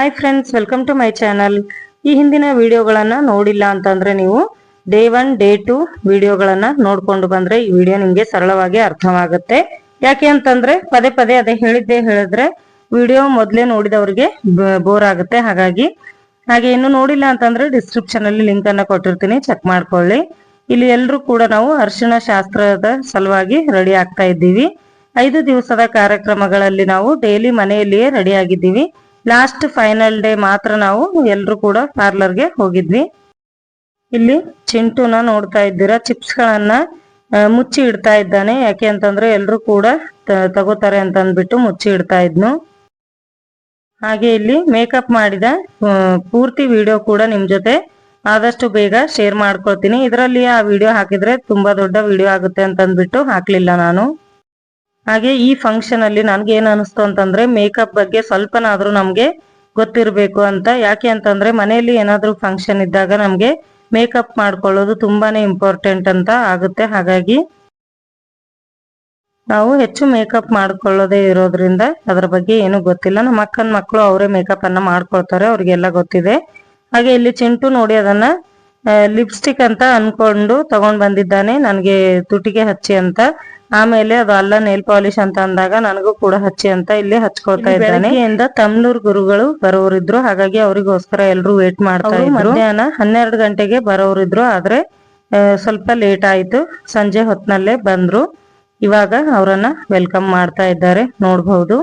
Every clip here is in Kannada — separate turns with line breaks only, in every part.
Hi friends, welcome to my channel. ಈ ಹಿಂದಿನ ವಿಡಿಯೋಗಳನ್ನ ನೋಡಿಲ್ಲ ಅಂತಂದ್ರೆ ನೀವು ಡೇ 1 ಡೇ 2 ವಿಡಿಯೋಗಳನ್ನ ನೋಡ್ಕೊಂಡು ಬಂದ್ರೆ ಈ ವಿಡಿಯೋ ನಿಮ್ಗೆ ಸರಳವಾಗಿ ಅರ್ಥವಾಗುತ್ತೆ. ಯಾಕೆ ಅಂತಂದ್ರೆ ಪದೇ ಪದೇ ಅದೇ ಹೇಳಿದ್ರೆ ವಿಡಿಯೋ ಮೊದಲೇ ನೋಡಿದವರಿಗೆ ಬೋರ್ ಆಗುತ್ತೆ. ಹಾಗೆ ಇನ್ನು ನೋಡಿಲ್ಲ ಅಂತಂದ್ರೆ ಡಿಸ್ಕ್ರಿಪ್ಷನ್ ಅಲ್ಲಿ ಲಿಂಕ್ ಅನ್ನ ಕೊಟ್ಟಿರ್ತೀನಿ, ಚೆಕ್ ಮಾಡ್ಕೊಳ್ಳಿ. ಇಲ್ಲಿ ಎಲ್ರು ಕೂಡ ನಾವು ಅರಿಶಿಣ ಶಾಸ್ತ್ರದ ಸಲುವಾಗಿ ರೆಡಿ ಆಗ್ತಾ ಇದ್ದೀವಿ. 5 ದಿವಸದ ಕಾರ್ಯಕ್ರಮಗಳಲ್ಲಿ ನಾವು ಡೈಲಿ ಮನೆಯಲ್ಲಿಯೇ ರೆಡಿ ಆಗಿದ್ದೀವಿ. ಲಾಸ್ಟ್ ಫೈನಲ್ ಡೇ ಮಾತ್ರ ನಾವು ಎಲ್ರು ಕೂಡ ಪಾರ್ಲರ್ಗೆ ಹೋಗಿದ್ವಿ. ಇಲ್ಲಿ ಚಿಂಟುನ ನೋಡ್ತಾ ಇದ್ದೀರಾ, ಚಿಪ್ಸ್ ಗಳನ್ನ ಮುಚ್ಚಿ ಇಡ್ತಾ ಇದ್ದಾನೆ. ಯಾಕೆ ಅಂತಂದ್ರೆ ಎಲ್ರು ಕೂಡ ತಗೋತಾರೆ ಅಂತ ಅಂದ್ಬಿಟ್ಟು ಮುಚ್ಚಿ ಇಡ್ತಾ ಇದ್ನು. ಹಾಗೆ ಇಲ್ಲಿ ಮೇಕಪ್ ಮಾಡಿದ ಪೂರ್ತಿ ವಿಡಿಯೋ ಕೂಡ ನಿಮ್ ಜೊತೆ ಆದಷ್ಟು ಬೇಗ ಶೇರ್ ಮಾಡ್ಕೊಳ್ತೀನಿ. ಇದರಲ್ಲಿ ಆ ವಿಡಿಯೋ ಹಾಕಿದ್ರೆ ತುಂಬಾ ದೊಡ್ಡ ವಿಡಿಯೋ ಆಗುತ್ತೆ ಅಂತ ಅಂದ್ಬಿಟ್ಟು ಹಾಕ್ಲಿಲ್ಲ ನಾನು. ಹಾಗೆ ಈ ಫಂಕ್ಷನ್ ಅಲ್ಲಿ ನನ್ಗೆ ಏನ್ ಅನಿಸ್ತು ಅಂತಂದ್ರೆ ಮೇಕಪ್ ಬಗ್ಗೆ ಸ್ವಲ್ಪನಾದ್ರೂ ನಮ್ಗೆ ಗೊತ್ತಿರ್ಬೇಕು ಅಂತ. ಯಾಕೆ ಅಂತಂದ್ರೆ ಮನೆಯಲ್ಲಿ ಏನಾದ್ರೂ ಫಂಕ್ಷನ್ ಇದ್ದಾಗ ನಮ್ಗೆ ಮೇಕಪ್ ಮಾಡ್ಕೊಳ್ಳೋದು ತುಂಬಾನೇ ಇಂಪಾರ್ಟೆಂಟ್ ಅಂತ ಆಗುತ್ತೆ. ಹಾಗಾಗಿ ನಾವು ಹೆಚ್ಚು ಮೇಕಪ್ ಮಾಡ್ಕೊಳ್ಳೋದೇ ಇರೋದ್ರಿಂದ ಅದ್ರ ಬಗ್ಗೆ ಏನು ಗೊತ್ತಿಲ್ಲ. ನಮ್ಮ ಅಕ್ಕನ ಮಕ್ಕಳು ಅವರೇ ಮೇಕಪ್ ಅನ್ನ ಮಾಡ್ಕೊಳ್ತಾರೆ, ಅವ್ರಿಗೆಲ್ಲ ಗೊತ್ತಿದೆ. ಹಾಗೆ ಇಲ್ಲಿ ಚಿಂಟು ನೋಡಿ ಅದನ್ನ ಲಿಪ್ಸ್ಟಿಕ್ ಅಂತ ಅನ್ಕೊಂಡು ತಗೊಂಡ್ ಬಂದಿದ್ದಾನೆ, ನನ್ಗೆ ತುಟಿಗೆ ಹಚ್ಚಿ ಅಂತ. ಆಮೇಲೆ ಅದು ಅಲ್ಲ ನೇಲ್ ಪಾಲಿಶ್ ಅಂತ ಅಂದಾಗ ನನಗೂ ಕೂಡ ಹಚ್ಚಿ ಅಂತ ಇಲ್ಲಿ ಹಚ್ಕೊಳ್ತಾ ಇದ್ದಾನೆ. ತಮ್ನೂರ್ ಗುರುಗಳು ಬರೋರಿದ್ರು, ಹಾಗಾಗಿ ಅವರಿಗೋಸ್ಕರ ಎಲ್ರು ವೇಟ್ ಮಾಡ್ತಾ ಇದ್ರು. ಮಧ್ಯಾಹ್ನ 12 ಗಂಟೆಗೆ ಬರೋರಿದ್ರು, ಆದ್ರೆ ಸ್ವಲ್ಪ ಲೇಟ್ ಆಯ್ತು. ಸಂಜೆ ಹೊತ್ನಲ್ಲೇ ಬಂದ್ರು. ಇವಾಗ ಅವರನ್ನ ವೆಲ್ಕಮ್ ಮಾಡ್ತಾ ಇದ್ದಾರೆ, ನೋಡ್ಬಹುದು.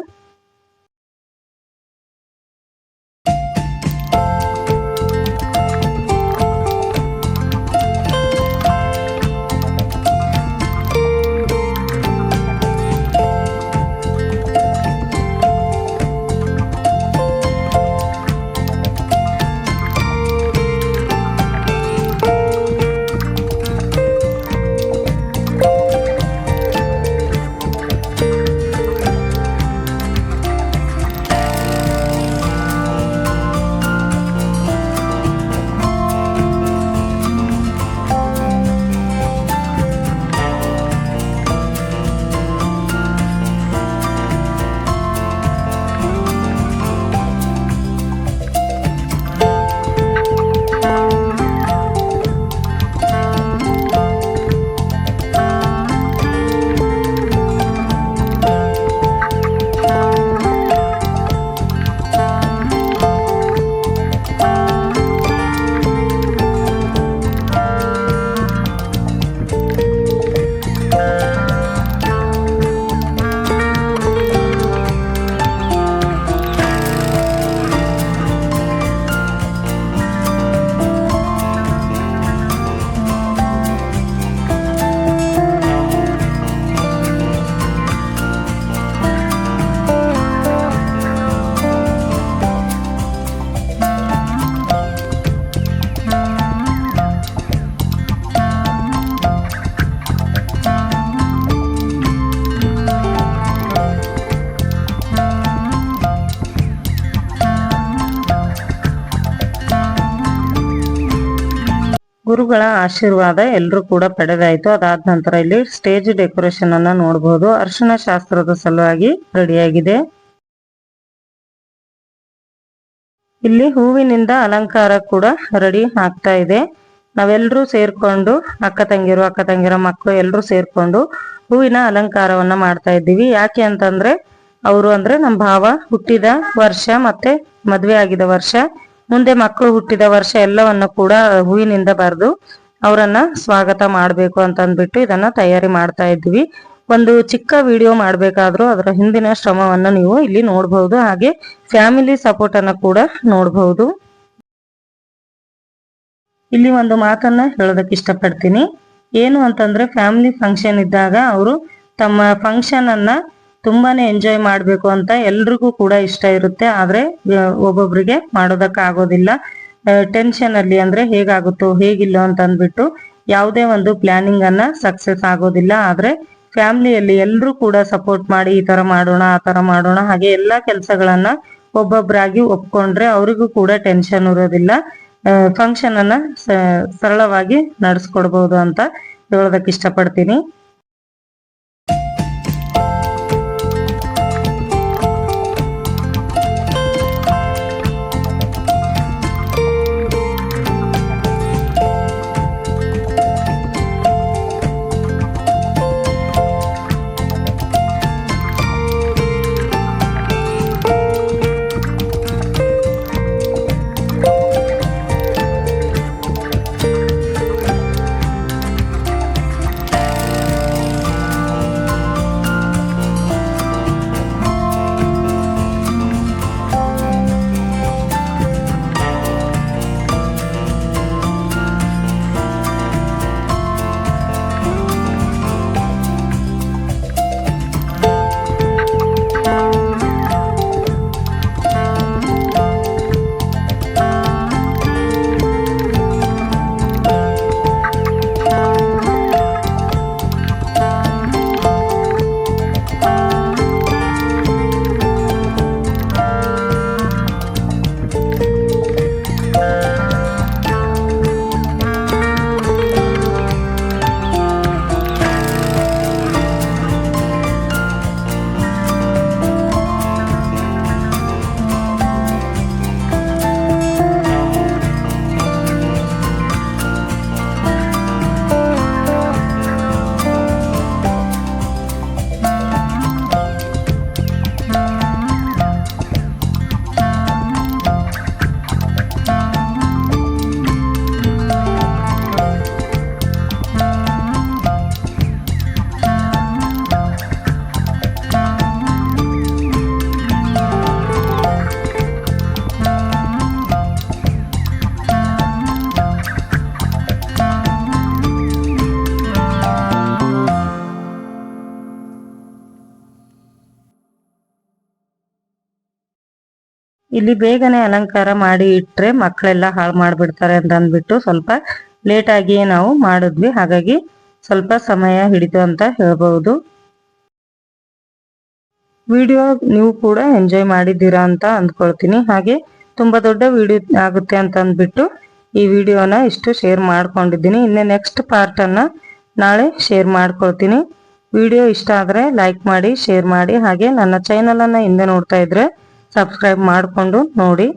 ಗುರುಗಳ ಆಶೀರ್ವಾದ ಎಲ್ರು ಕೂಡ ಪಡೆದಾಯ್ತು. ಅದಾದ ನಂತರ ಇಲ್ಲಿ ಸ್ಟೇಜ್ ಡೆಕೋರೇಷನ್ ಅನ್ನ ನೋಡಬಹುದು. ಅರಿಶಿಣ ಶಾಸ್ತ್ರದ ಸಲುವಾಗಿ ರೆಡಿಯಾಗಿದೆ. ಇಲ್ಲಿ ಹೂವಿನಿಂದ ಅಲಂಕಾರ ಕೂಡ ರೆಡಿ ಆಗ್ತಾ ಇದೆ. ನಾವೆಲ್ಲರೂ ಸೇರ್ಕೊಂಡು ಅಕ್ಕ ತಂಗಿರ ಮಕ್ಕಳು ಎಲ್ರು ಸೇರ್ಕೊಂಡು ಹೂವಿನ ಅಲಂಕಾರವನ್ನ ಮಾಡ್ತಾ ಇದ್ದೀವಿ. ಯಾಕೆ ಅಂತಂದ್ರೆ ಅವರು ಅಂದ್ರೆ ನಮ್ಮ ಭಾವ ಹುಟ್ಟಿದ ವರ್ಷ ಮತ್ತೆ ಮದ್ವೆ ಆಗಿದ ವರ್ಷ, ಮುಂದೆ ಮಕ್ಕಳು ಹುಟ್ಟಿದ ವರ್ಷ ಎಲ್ಲವನ್ನ ಕೂಡ ಹೂವಿನಿಂದ ಬರೆದು ಅವರನ್ನ ಸ್ವಾಗತ ಮಾಡ್ಬೇಕು ಅಂತ ಅಂದ್ಬಿಟ್ಟು ಇದನ್ನ ತಯಾರಿ ಮಾಡ್ತಾ ಇದ್ವಿ. ಒಂದು ಚಿಕ್ಕ ವಿಡಿಯೋ ಮಾಡ್ಬೇಕಾದ್ರೂ ಅದರ ಹಿಂದಿನ ಶ್ರಮವನ್ನು ನೀವು ಇಲ್ಲಿ ನೋಡಬಹುದು. ಹಾಗೆ ಫ್ಯಾಮಿಲಿ ಸಪೋರ್ಟ್ ಅನ್ನ ಕೂಡ ನೋಡಬಹುದು. ಇಲ್ಲಿ ಒಂದು ಮಾತನ್ನ ಹೇಳೋದಕ್ಕೆ ಇಷ್ಟಪಡ್ತೀನಿ. ಏನು ಅಂತಂದ್ರೆ ಫ್ಯಾಮಿಲಿ ಫಂಕ್ಷನ್ ಇದ್ದಾಗ ಅವರು ತಮ್ಮ ಫಂಕ್ಷನ್ ಅನ್ನ ತುಂಬಾನೇ ಎಂಜಾಯ್ ಮಾಡ್ಬೇಕು ಅಂತ ಎಲ್ರಿಗೂ ಕೂಡ ಇಷ್ಟ ಇರುತ್ತೆ. ಆದ್ರೆ ಒಬ್ಬೊಬ್ರಿಗೆ ಮಾಡೋದಕ್ಕೆ ಆಗೋದಿಲ್ಲ. ಟೆನ್ಷನ್ ಅಲ್ಲಿ ಅಂದ್ರೆ ಹೇಗಾಗುತ್ತೋ ಹೇಗಿಲ್ಲೋ ಅಂತ ಅಂದ್ಬಿಟ್ಟು ಯಾವುದೇ ಒಂದು ಪ್ಲಾನಿಂಗ್ ಅನ್ನ ಸಕ್ಸಸ್ ಆಗೋದಿಲ್ಲ. ಆದ್ರೆ ಫ್ಯಾಮಿಲಿಯಲ್ಲಿ ಎಲ್ರು ಕೂಡ ಸಪೋರ್ಟ್ ಮಾಡಿ ಈ ತರ ಮಾಡೋಣ ಆ ತರ ಮಾಡೋಣ ಹಾಗೆ ಎಲ್ಲಾ ಕೆಲಸಗಳನ್ನ ಒಬ್ಬೊಬ್ಬರಾಗಿ ಒಪ್ಕೊಂಡ್ರೆ ಅವರಿಗೂ ಕೂಡ ಟೆನ್ಷನ್ ಇರೋದಿಲ್ಲ. ಫಂಕ್ಷನ್ ಅನ್ನ ಸರಳವಾಗಿ ನಡೆಸ್ಕೊಡ್ಬಹುದು ಅಂತ ಹೇಳೋದಕ್ಕೆ ಇಷ್ಟಪಡ್ತೀನಿ. ಇಲ್ಲಿ ಬೇಗನೆ ಅಲಂಕಾರ ಮಾಡಿ ಇಟ್ರೆ ಮಕ್ಕಳೆಲ್ಲ ಹಾಳು ಮಾಡಿಬಿಡ್ತಾರೆ ಅಂತ ಅಂದ್ಬಿಟ್ಟು ಸ್ವಲ್ಪ ಲೇಟ್ ಆಗಿಯೇ ನಾವು ಮಾಡಿದ್ವಿ. ಹಾಗಾಗಿ ಸ್ವಲ್ಪ ಸಮಯ ಹಿಡಿತು ಅಂತ ಹೇಳ್ಬಹುದು. ವಿಡಿಯೋ ನೀವು ಕೂಡ ಎಂಜಾಯ್ ಮಾಡಿದ್ದೀರಾ ಅಂತ ಅಂದ್ಕೊಳ್ತೀನಿ. ಹಾಗೆ ತುಂಬಾ ದೊಡ್ಡ ವಿಡಿಯೋ ಆಗುತ್ತೆ ಅಂತ ಅಂದ್ಬಿಟ್ಟು ಈ ವಿಡಿಯೋನ ಇಷ್ಟು ಶೇರ್ ಮಾಡ್ಕೊಂಡಿದ್ದೀನಿ. ಇನ್ನು ನೆಕ್ಸ್ಟ್ ಪಾರ್ಟ್ ಅನ್ನ ನಾಳೆ ಶೇರ್ ಮಾಡ್ಕೊಳ್ತೀನಿ. ವಿಡಿಯೋ ಇಷ್ಟ ಆದ್ರೆ ಲೈಕ್ ಮಾಡಿ, ಶೇರ್ ಮಾಡಿ. ಹಾಗೆ ನನ್ನ ಚಾನೆಲ್ ಅನ್ನ ಹಿಂದೆ ನೋಡ್ತಾ ಇದ್ರೆ ಸಬ್ಸ್ಕ್ರೈಬ್ ಮಾಡಿಕೊಂಡು ನೋಡಿ.